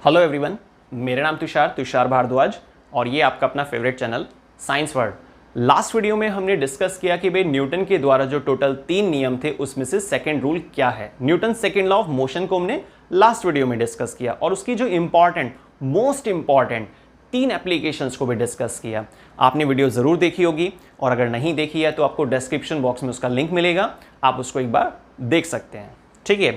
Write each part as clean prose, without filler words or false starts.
Hello everyone, मेरा नाम तुषार भारद्वाज और ये आपका अपना favourite channel science world. Last video में हमने डिस्कस किया कि भाई न्यूटन के द्वारा जो टोटल 3 नियम थे उसमें से सेकंड रूल क्या है। Newton second law of motion को हमने लास्ट वीडियो में डिस्कस किया और उसकी जो मोस्ट इंपॉर्टेंट 3 एप्लीकेशंस को भी डिस्कस किया। आपने वीडियो ज़रूर देखी होगी और अगर नहीं देखी है तो आपको डिस्क्रिप्शन बॉक्स में उसका लिंक मिलेगा, आप उसको एक बार देख सकते हैं। ठीक है,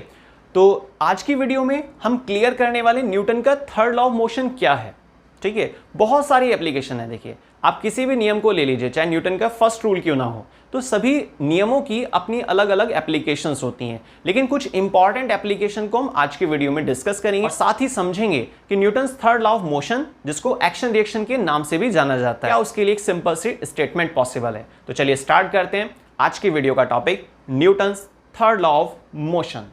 तो आज की वीडियो में हम क्लियर करने वाले न्यूटन का थर्ड लॉ ऑफ मोशन क्या है। ठीक है, बहुत सारी एप्लीकेशन है। देखिए, आप किसी भी नियम को ले लीजिए, चाहे न्यूटन का फर्स्ट रूल क्यों ना हो, तो सभी नियमों की अपनी अलग अलग एप्लीकेशंस होती हैं। लेकिन कुछ इंपॉर्टेंट एप्लीकेशन को हम आज की वीडियो में डिस्कस करेंगे और साथ ही समझेंगे कि Newton third law of motion, जिसको एक्शन रिएक्शन के नाम से भी जाना जाता है, क्या उसके लिए एक सिंपल सी स्टेटमेंट पॉसिबल है। तो चलिए स्टार्ट करते हैं आज की वीडियो का topic, Newton third law of motion.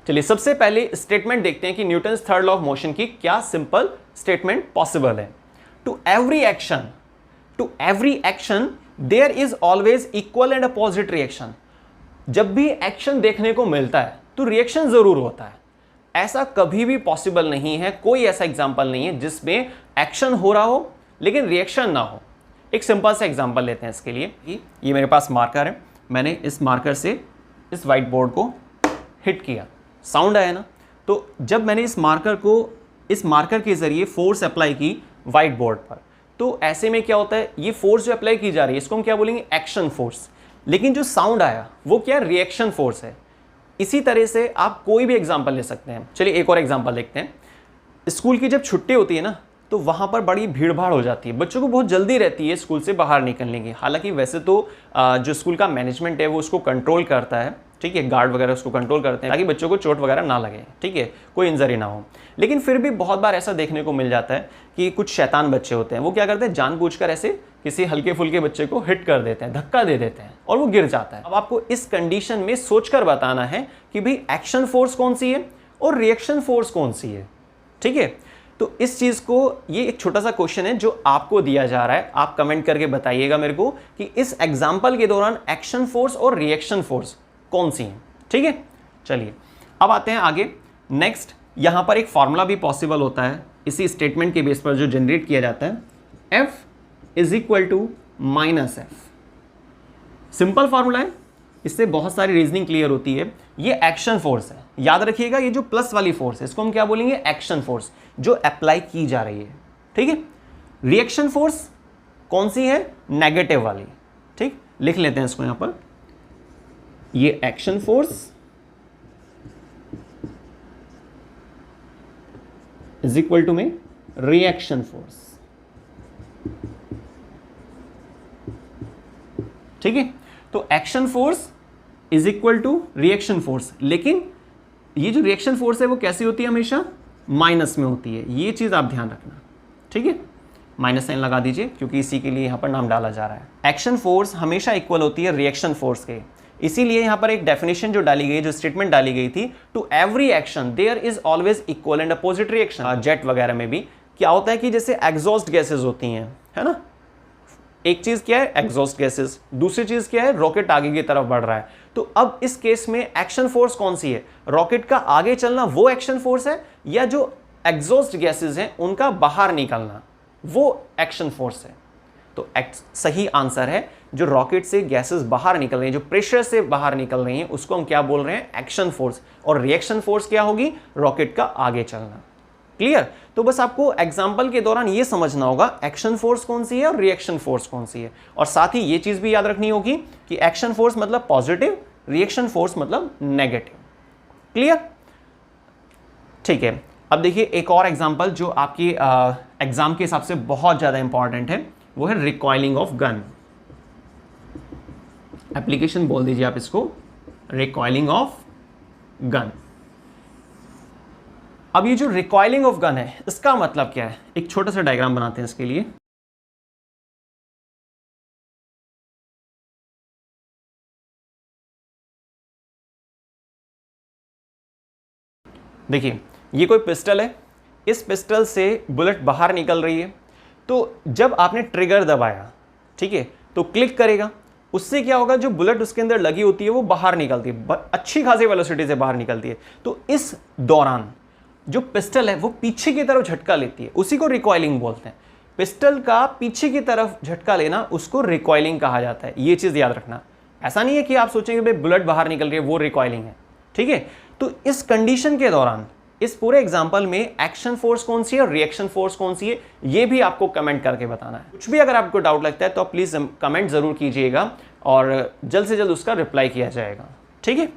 चलिए सबसे पहले स्टेटमेंट देखते हैं कि Newton third law of motion की क्या सिंपल स्टेटमेंट पॉसिबल है। To every action there is always equal and opposite reaction. जब भी एक्शन देखने को मिलता है तो रिएक्शन जरूर होता है। ऐसा कभी भी पॉसिबल नहीं है, कोई ऐसा एग्जांपल नहीं है जिसमें एक्शन हो रहा हो लेकिन रिएक्शन ना हो। एक सिंपल सा एग्जांपल लेते हैं इसके लिए। ये मेरे पास मार्कर है, मैंने इस मार्कर से इस व्हाइट बोर्ड को हिट किया, साउंड आया ना। तो जब मैंने इस मार्कर के जरिए फोर्स अप्लाई की व्हाइट बोर्ड पर, तो ऐसे में क्या होता है, ये फोर्स जो अप्लाई की जा रही है इसको हम क्या बोलेंगे, एक्शन फोर्स। लेकिन जो साउंड आया वो क्या, रिएक्शन फोर्स है। इसी तरह से आप कोई भी एग्जांपल ले सकते हैं। चलिए एक और एग्जांपल देखते हैं। स्कूल की जब छुट्टी होती है ना, तो वहाँ पर बड़ी भीड़ भाड़ हो जाती है, बच्चों को बहुत जल्दी रहती है स्कूल से बाहर निकलने की। हालांकि वैसे तो जो स्कूल का मैनेजमेंट है वो उसको कंट्रोल करता है, ठीक है, गार्ड वगैरह उसको कंट्रोल करते हैं ताकि बच्चों को चोट वगैरह ना लगे, ठीक है, कोई इंजरी ना हो। लेकिन फिर भी बहुत बार ऐसा देखने को मिल जाता है कि कुछ शैतान बच्चे होते हैं, वो क्या करते हैं, जानबूझकर ऐसे किसी हल्के फुल्के बच्चे को हिट कर देते हैं, धक्का दे देते हैं और वो गिर जाता है। अब आपको इस कंडीशन में सोचकर बताना है कि भाई एक्शन फोर्स कौन सी है और रिएक्शन फोर्स कौन सी है। ठीक है, तो इस चीज़ को, ये एक छोटा सा क्वेश्चन है जो आपको दिया जा रहा है। आप कमेंट करके बताइएगा मेरे को कि इस एग्जाम्पल के दौरान एक्शन फोर्स और रिएक्शन फोर्स कौन सी है। ठीक है, चलिए अब आते हैं आगे। नेक्स्ट, यहां पर एक फॉर्मूला भी पॉसिबल होता है इसी स्टेटमेंट के बेस पर जो जनरेट किया जाता है, F is equal to minus F. Simple formula है, इससे बहुत सारी रीजनिंग क्लियर होती है। ये एक्शन फोर्स है, याद रखिएगा, ये जो प्लस वाली फोर्स है इसको हम क्या बोलेंगे, एक्शन फोर्स, जो अप्लाई की जा रही है। ठीक है, रिएक्शन फोर्स कौन सी है, नेगेटिव वाली। ठीक, लिख लेते हैं इसको यहां पर, ये action force is equal to में रिएक्शन फोर्स। ठीक है, तो action force is equal to reaction force. लेकिन ये जो रिएक्शन फोर्स है वो कैसी होती है, हमेशा माइनस में होती है। ये चीज आप ध्यान रखना। ठीक है, माइनस साइन लगा दीजिए क्योंकि इसी के लिए यहां पर नाम डाला जा रहा है। एक्शन फोर्स हमेशा इक्वल होती है रिएक्शन फोर्स के। इसीलिए यहां पर एक डेफिनेशन जो डाली गई, जो स्टेटमेंट डाली गई थी, to every action there is always equal and opposite reaction. Jet वगैरह में भी क्या होता है कि जैसे एग्जॉस्ट गैसेज होती हैं, है ना, एक चीज क्या है एग्जॉस्ट गैसेज, दूसरी चीज क्या है, रॉकेट आगे की तरफ बढ़ रहा है। तो अब इस केस में एक्शन फोर्स कौन सी है, रॉकेट का आगे चलना वो एक्शन फोर्स है, या जो एग्जॉस्ट गैसेज हैं उनका बाहर निकलना वो एक्शन फोर्स है। तो सही आंसर है, जो रॉकेट से गैसेस बाहर निकल रही हैं, जो प्रेशर से बाहर निकल रही हैं, उसको हम क्या बोल रहे हैं, एक्शन फोर्स। और रिएक्शन फोर्स क्या होगी, रॉकेट का आगे चलना। क्लियर? तो बस आपको एग्जांपल के दौरान ये समझना होगा एक्शन फोर्स कौन सी है और रिएक्शन फोर्स कौन सी है। और साथ ही ये चीज भी याद रखनी होगी कि एक्शन फोर्स मतलब पॉजिटिव, रिएक्शन फोर्स मतलब नेगेटिव। क्लियर? ठीक है, अब देखिए एक और एग्जांपल जो आपकी एग्जाम के हिसाब से बहुत ज्यादा इंपॉर्टेंट है, वो है रिकॉइलिंग ऑफ गन। एप्लीकेशन बोल दीजिए आप इसको, रिकॉइलिंग ऑफ गन। अब ये जो रिकॉइलिंग ऑफ गन है इसका मतलब क्या है, एक छोटा सा डायग्राम बनाते हैं इसके लिए। देखिए ये कोई पिस्टल है, इस पिस्टल से बुलेट बाहर निकल रही है। तो जब आपने ट्रिगर दबाया, ठीक है, तो क्लिक करेगा, उससे क्या होगा, जो बुलेट उसके अंदर लगी होती है वो बाहर निकलती है, अच्छी खासी वेलोसिटी से बाहर निकलती है। तो इस दौरान जो पिस्टल है वो पीछे की तरफ झटका लेती है, उसी को रिकॉइलिंग बोलते हैं। पिस्टल का पीछे की तरफ झटका लेना उसको रिकॉइलिंग कहा जाता है। ये चीज याद रखना। ऐसा नहीं है कि आप सोचेंगे भाई बुलेट बाहर निकल रही है वो रिकॉइलिंग है, ठीक है। तो इस कंडीशन के दौरान इस पूरे एग्जाम्पल में एक्शन फोर्स कौन सी है और रिएक्शन फोर्स कौन सी है, ये भी आपको कमेंट करके बताना है। कुछ भी अगर आपको डाउट लगता है तो आप प्लीज कमेंट जरूर कीजिएगा और जल्द से जल्द उसका रिप्लाई किया जाएगा, ठीक है।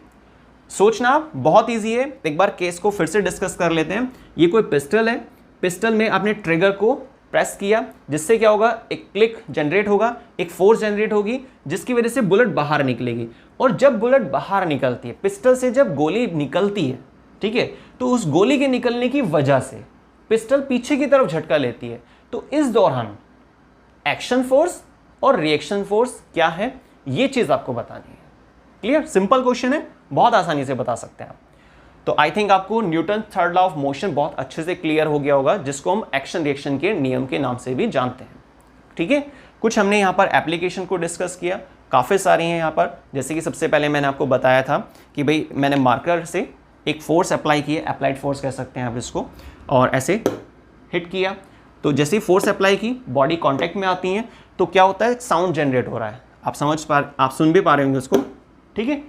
सोचना बहुत ईजी है। एक बार केस को फिर से डिस्कस कर लेते हैं। ये कोई पिस्टल है, पिस्टल में आपने ट्रिगर को प्रेस किया, जिससे क्या होगा, एक क्लिक जनरेट होगा, एक फोर्स जनरेट होगी, जिसकी वजह से बुलेट बाहर निकलेगी। और जब बुलेट बाहर निकलती है, पिस्टल से जब गोली निकलती है, ठीक है, तो उस गोली के निकलने की वजह से पिस्टल पीछे की तरफ झटका लेती है। तो इस दौरान एक्शन फोर्स और रिएक्शन फोर्स क्या है, ये चीज आपको बतानी है। क्लियर? सिंपल क्वेश्चन है, बहुत आसानी से बता सकते हैं आप। तो आई थिंक आपको Newton third law of motion बहुत अच्छे से क्लियर हो गया होगा, जिसको हम एक्शन रिएक्शन के नियम के नाम से भी जानते हैं, ठीक है। कुछ हमने यहाँ पर एप्लीकेशन को डिस्कस किया, काफ़ी सारी हैं यहाँ पर। जैसे कि सबसे पहले मैंने आपको बताया था कि भाई मैंने मार्कर से एक फोर्स अप्लाई की है, अप्लाइड फोर्स कह सकते हैं आप इसको, और ऐसे हिट किया। तो जैसे ही फोर्स अप्लाई की, बॉडी कॉन्टैक्ट में आती हैं, तो क्या होता है, साउंड जनरेट हो रहा है। आप सुन भी पा रहे होंगे उसको, ठीक है।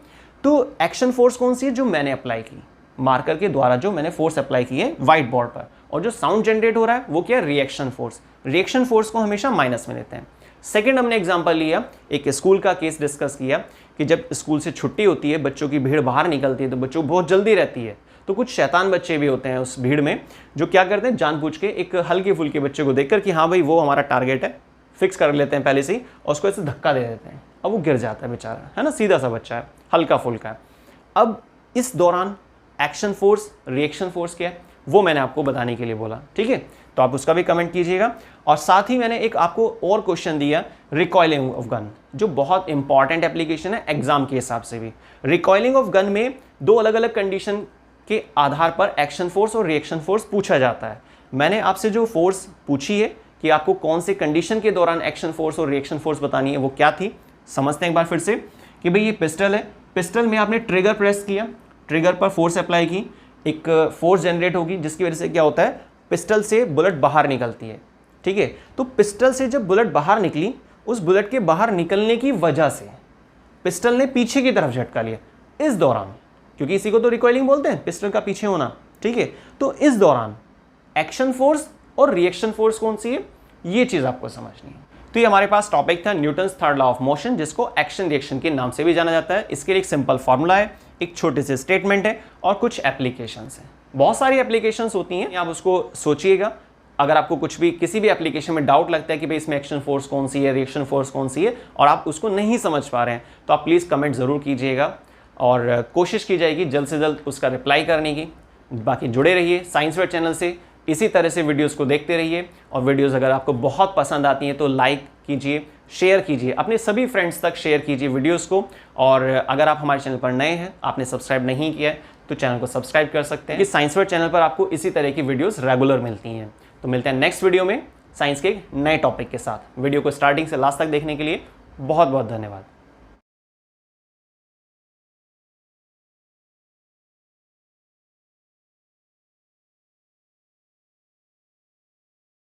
तो एक्शन फोर्स कौन सी है, जो मैंने अप्लाई की, मार्कर के द्वारा जो मैंने फोर्स अप्लाई की है व्हाइट बोर्ड पर, और जो साउंड जनरेट हो रहा है वो क्या है, रिएक्शन फोर्स। रिएक्शन फोर्स को हमेशा माइनस में लेते हैं। सेकंड हमने एग्जांपल लिया, एक स्कूल का केस डिस्कस किया कि जब स्कूल से छुट्टी होती है, बच्चों की भीड़ बाहर निकलती है, तो बच्चों बहुत जल्दी रहती है। तो कुछ शैतान बच्चे भी होते हैं उस भीड़ में, जो क्या करते हैं, जानबूझ के एक हल्के फुल्के बच्चे को देखकर कि हाँ भाई वो हमारा टारगेट है, फिक्स कर लेते हैं पहले से ही, और उसको ऐसे धक्का दे देते हैं, अब वो गिर जाता है बेचारा, है ना, सीधा सा बच्चा है, हल्का फुल्का है। अब इस दौरान एक्शन फोर्स रिएक्शन फोर्स क्या है, वो मैंने आपको बताने के लिए बोला, ठीक है। तो आप उसका भी कमेंट कीजिएगा। और साथ ही मैंने एक आपको और क्वेश्चन दिया, रिकॉइलिंग ऑफ गन, जो बहुत इंपॉर्टेंट एप्लीकेशन है एग्जाम के हिसाब से भी। रिकॉइलिंग ऑफ गन में दो अलग अलग कंडीशन के आधार पर एक्शन फोर्स और रिएक्शन फोर्स पूछा जाता है। मैंने आपसे जो फोर्स पूछी है कि आपको कौन से कंडीशन के दौरान एक्शन फोर्स और रिएक्शन फोर्स बतानी है, वो क्या थी, समझते हैं एक बार फिर से। कि भाई ये पिस्टल है, पिस्टल में आपने ट्रिगर प्रेस किया, ट्रिगर पर फोर्स अप्लाई की, एक फोर्स जनरेट होगी, जिसकी वजह से क्या होता है, पिस्टल से बुलेट बाहर निकलती है, ठीक है। तो पिस्टल से जब बुलेट बाहर निकली, उस बुलेट के बाहर निकलने की वजह से पिस्टल ने पीछे की तरफ झटका लिया इस दौरान, क्योंकि इसी को तो रिकॉइलिंग बोलते हैं, पिस्टल का पीछे होना, ठीक है। तो इस दौरान एक्शन फोर्स और रिएक्शन फोर्स कौन सी है, ये चीज आपको समझनी है। तो ये हमारे पास टॉपिक था Newton's third law of motion, जिसको एक्शन रिएक्शन के नाम से भी जाना जाता है। इसके लिए एक सिंपल फॉर्मूला है, एक छोटे से स्टेटमेंट है और कुछ एप्लीकेशंस हैं। बहुत सारी एप्लीकेशंस होती हैं, आप उसको सोचिएगा। अगर आपको कुछ भी किसी भी एप्लीकेशन में डाउट लगता है कि भाई इसमें एक्शन फोर्स कौन सी है, रिएक्शन फोर्स कौन सी है, और आप उसको नहीं समझ पा रहे हैं, तो आप प्लीज़ कमेंट ज़रूर कीजिएगा और कोशिश की जाएगी जल्द से जल्द उसका रिप्लाई करने की। बाकी जुड़े रहिए साइंसवेयर चैनल से, इसी तरह से वीडियोस को देखते रहिए। और वीडियोस अगर आपको बहुत पसंद आती हैं तो लाइक कीजिए, शेयर कीजिए, अपने सभी फ्रेंड्स तक शेयर कीजिए वीडियोस को। और अगर आप हमारे चैनल पर नए हैं, आपने सब्सक्राइब नहीं किया है, तो चैनल को सब्सक्राइब कर सकते हैं। इस साइंसवेयर चैनल पर आपको इसी तरह की वीडियोस रेगुलर मिलती हैं। तो मिलते हैं नेक्स्ट वीडियो में साइंस के नए टॉपिक के साथ। वीडियो को स्टार्टिंग से लास्ट तक देखने के लिए बहुत बहुत धन्यवाद।